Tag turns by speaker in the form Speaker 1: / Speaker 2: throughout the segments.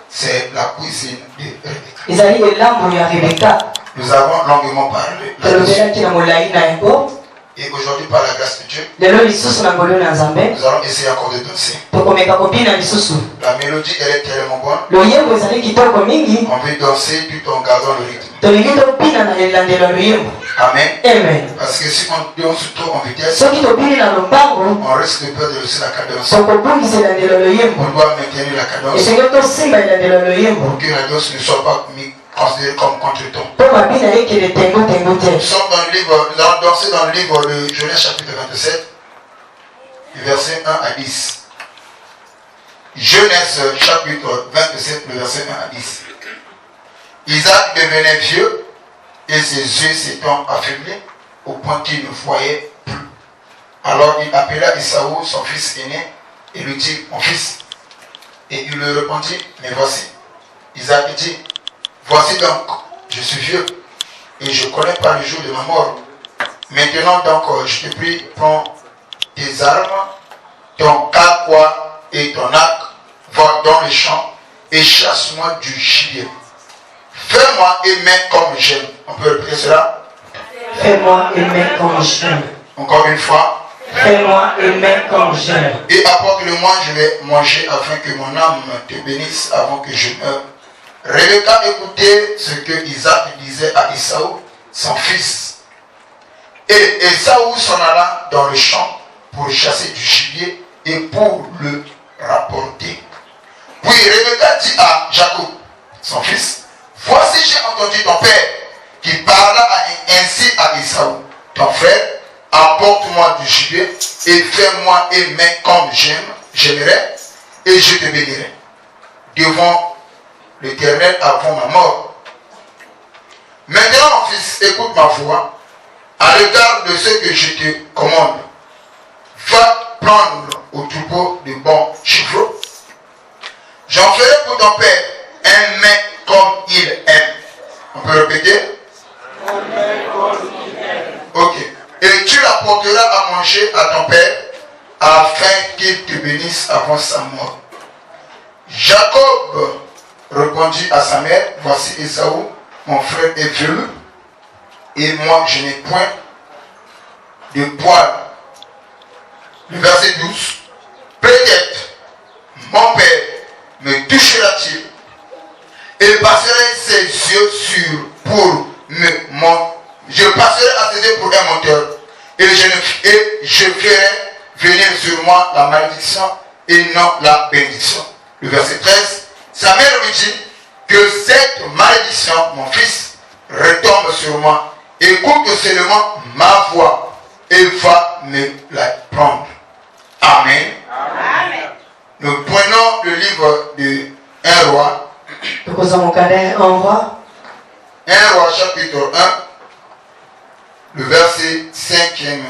Speaker 1: C'est la cuisine de Rebecca. Nous avons longuement parlé là-dessus. Et aujourd'hui, par la grâce de Dieu, nous allons essayer encore de danser. La mélodie, elle est tellement bonne. On veut danser tout en gardant le rythme. Amen. Amen. Parce que si on danse trop en vitesse, on risque de perdre aussi la cadence. On doit maintenir la cadence pour que la danse ne soit pas considérée comme contre-temps. Nous allons danser dans le livre de Genèse chapitre 27, verset 1 à 10. Genèse chapitre 27, verset 1 à 10. Isaac devenait vieux et ses yeux s'étant affaiblis au point qu'il ne voyait plus. Alors il appela Esaü, son fils aîné, et lui dit, mon fils. Et il lui répondit, mais voici. Isaac dit, voici donc, je suis vieux et je ne connais pas le jour de ma mort. Maintenant donc, je te prie, prends tes armes, ton carquois et ton arc, va dans les champs et chasse-moi du gibier. Fais-moi aimer comme j'aime. On peut répéter cela?
Speaker 2: Fais-moi aimer comme j'aime.
Speaker 1: Encore une fois.
Speaker 2: Fais-moi aimer comme j'aime.
Speaker 1: Et apporte-le-moi, je vais manger afin que mon âme te bénisse avant que je meure. Rebecca écoutait ce que Isaac disait à Esaü, son fils. Et Esaü s'en alla dans le champ pour chasser du gibier et pour le rapporter. Puis Rebecca dit à Jacob, son fils, voici j'ai entendu ton père qui parla ainsi à Esaü, ton frère, apporte-moi du gibier et fais-moi aimer comme j'aimerais et je te bénirai devant l'Éternel avant ma mort. Maintenant, mon fils, écoute ma voix à l'égard de ce que je te commande. Va prendre au troupeau de bons chevaux. J'en ferai pour ton père un mets comme il aime. On peut répéter? Ok. Et tu l'apporteras à manger à ton père afin qu'il te bénisse avant sa mort. Jacob répondit à sa mère, voici Esaü, mon frère est vieux, et moi je n'ai point de poil. Le verset 12. Peut-être mon père me touchera-t-il et passerai ses yeux je passerai à ses yeux pour un monteur et je ferai venir sur moi la malédiction et non la bénédiction. Le verset 13. Sa mère lui dit que cette malédiction, mon fils, retombe sur moi. Écoute seulement ma voix et va me la prendre. Amen. Amen. Nous prenons le livre de 1 roi. 1 roi chapitre 1, le verset 5e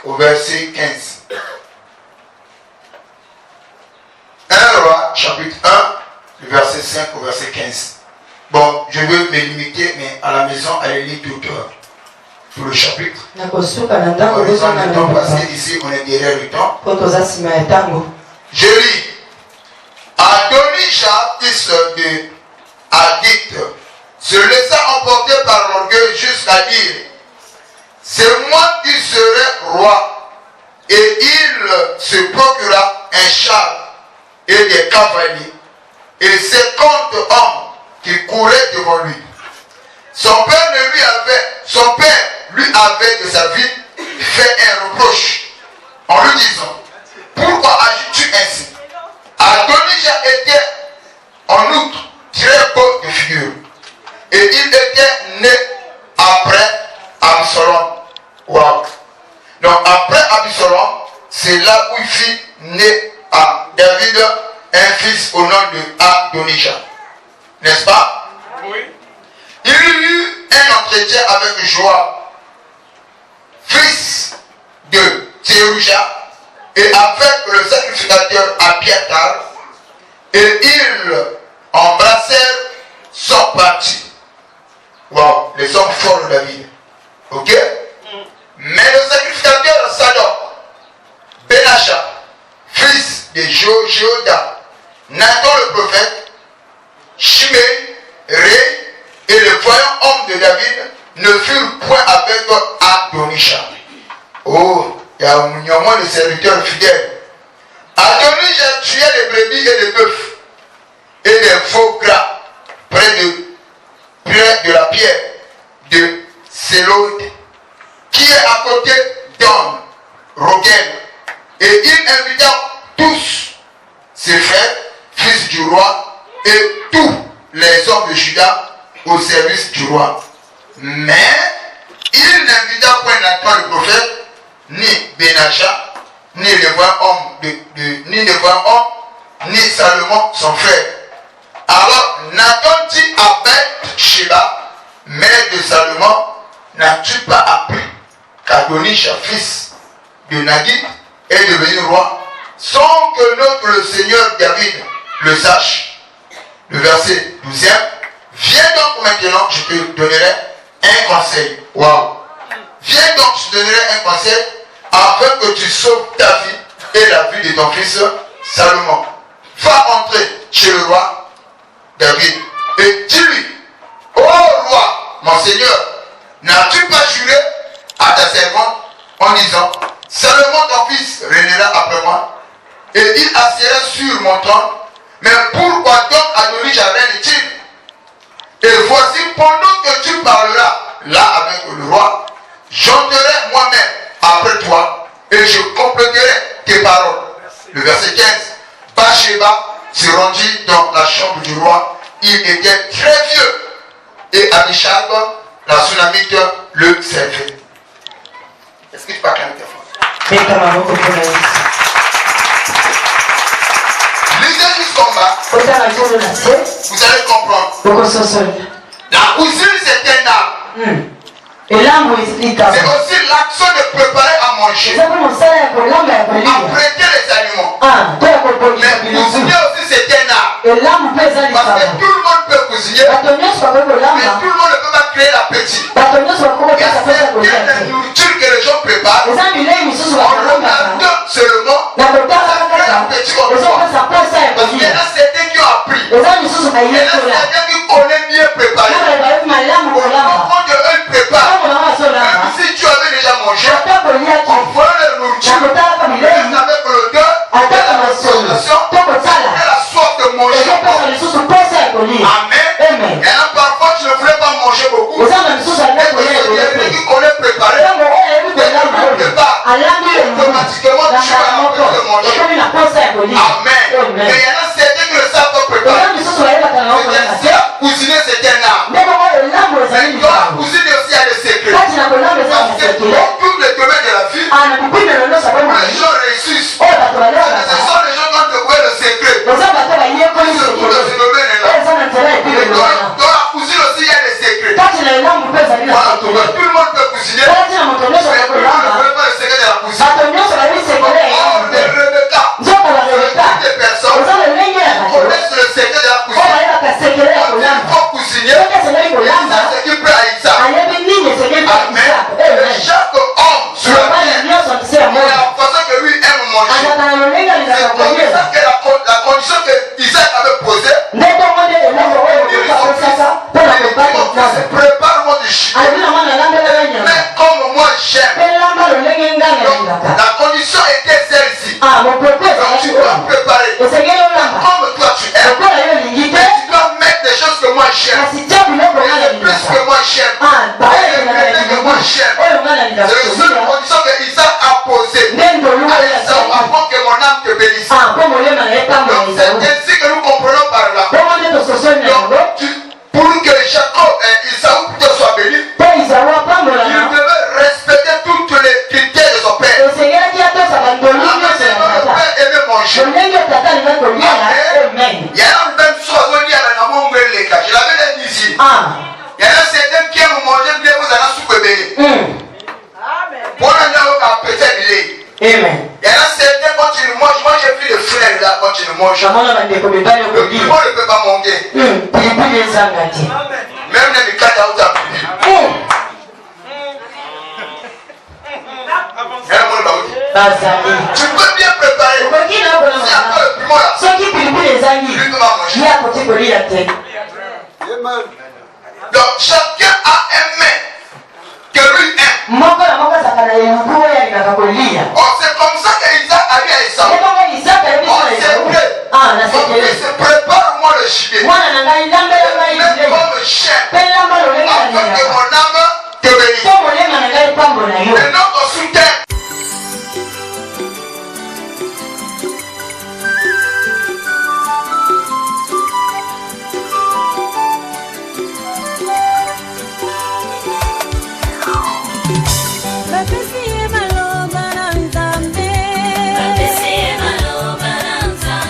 Speaker 1: au verset 15. 1 roi chapitre 1, le verset 5 au verset 15. Bon, je veux me limiter, mais à la maison, allez lire tout le chapitre. Parce que ici, on est derrière le temps. Je lis. Adonijah, fils de Haggith, se laissa emporter par l'orgueil jusqu'à dire, c'est moi qui serai roi. Et il se procura un char et des cavaliers et 50 hommes qui couraient devant lui. Son père lui avait de sa vie fait un reproche en lui disant, pourquoi agis-tu ainsi? Adonijah était en outre très beau de figure et il était né après Absalom. Wow. Donc après Absalom, c'est là où il fit naître à David un fils au nom de Adonijah. N'est-ce pas? Oui. Il eut un entretien avec Joab, fils de Thérouja, et avec le sacrificateur Abiathar, et ils embrassèrent son parti. Wow, les hommes forts de David. Ok? Mais le sacrificateur Sadok, Benacha, fils de Joda, Nathan le prophète, Shimei, Ré et les voyants hommes de David ne furent point avec Adonisha. Oh, il y a moins de serviteurs fidèles. Adonisha tuait les brebis et les bœufs et les veaux gras près de la pierre de Sélode qui est à côté d'On, Rogel. Et il invita tous ses frères, fils du roi, et tous les hommes de Juda au service du roi. Mais il n'invita point Nathan le prophète, ni Benaja, ni les voyants hommes, ni Salomon son frère. Alors Nathan dit à Bathsheba, mère de Salomon, n'as-tu pas appris qu'Adonisha, fils de Nagid, est devenu roi, sans que notre Seigneur David le sache? Le verset 12e. Viens donc maintenant, je te donnerai un conseil. Waouh! Viens donc, je te donnerai un conseil afin que tu sauves ta vie et la vie de ton fils Salomon. Va entrer chez le roi David et dis-lui: ô roi, mon Seigneur, n'as-tu pas juré à ta servante en disant: Salomon ton fils régnera après moi et il assiera sur mon trône? Mais pourquoi donc Adonisha règne-t-il? Et voici, pendant que tu parleras là avec le roi, j'entrerai moi-même après toi et je compléterai tes paroles. Le verset 15. Bathsheba se rendit dans la chambre du roi. Il était très vieux et Abishag, la Sunamite, le servait. Est-ce que tu parles avec tes frères? Lisez jusqu'en bas. Vous allez comprendre. La cuisine, c'est un art. C'est aussi l'action de préparer à manger. Apprêter les aliments. Mais cuisiner aussi, c'est un art. Parce que tout le monde peut cuisiner. Mais tout le monde ne peut pas créer l'appétit. Il y a certaines nourritures que les gens préparent. On leur donne seulement. Ça crée l'appétit comme ça. Parce qu'il y en a certains qui ont appris. Il y en a certains qui connaissent bien préparer. Au moment de eux, ils préparent. Même si tu avais déjà mangé, on voit la nourriture. Même avec l'odeur de la consommation, et la soif de manger. Amen. Et là, parfois, tu ne voulais pas manger beaucoup. Et tu connais préparer. Automatiquement, tu vas apprendre de manger. Amen. Mais il y en a certains qui ne savent pas préparer. Cuisiner, c'est un art. Mais dans la cuisine aussi, il y a des secrets. Parce que dans tous les domaines de la vie, les gens réussissent. Ce sont les gens qui ont trouvé le secret. Surtout dans ce domaine-là. Dans la cuisine aussi, il y a des secrets. Voilà, tout le monde peut cuisiner. Mais tout le monde ne connaît pas le secret de la cuisine. Or, les Rebecca, toutes les personnes connaissent le secret de la cuisine. Il faut cuisiner. Et ça, c'est qui plaît à Isaac. Amen. Et chaque homme sur la terre, il y a la façon que lui aime manger. C'est comme ça que la condition que Isaac avait posée. Prépare-moi du chien. Mais comme moi j'aime. Donc, la condition était celle-ci. Donc tu dois préparer. Comme toi tu aimes. Mais tu dois mettre des choses que moi j'aime. Et plus que moi j'aime. Et que moi j'aime. C'est la seule condition que Isaac a posée. À Isaac, avant que mon âme te bénisse. Donc c'est ainsi que nous comprenons par là. Donc pour que Jacob et Isaou plutôt soient bénis, il devait respecter tous les critères de son père. La manière dont le père aimait manger. Amen. Il y a une même chose qui est dans mon cas. Je l'avais dit ici. Il y en a certains qui aiment manger bien, vous allez souper béni. Pour un appétit. Il y en a certains quand tu manges, moi j'ai vu les frères là quand tu manges. Le piment ne peut pas manquer. Même les mikata où tu as pris. Tu peux bien préparer. Si après Lui ne va manger. Donc chacun a un main que lui aime.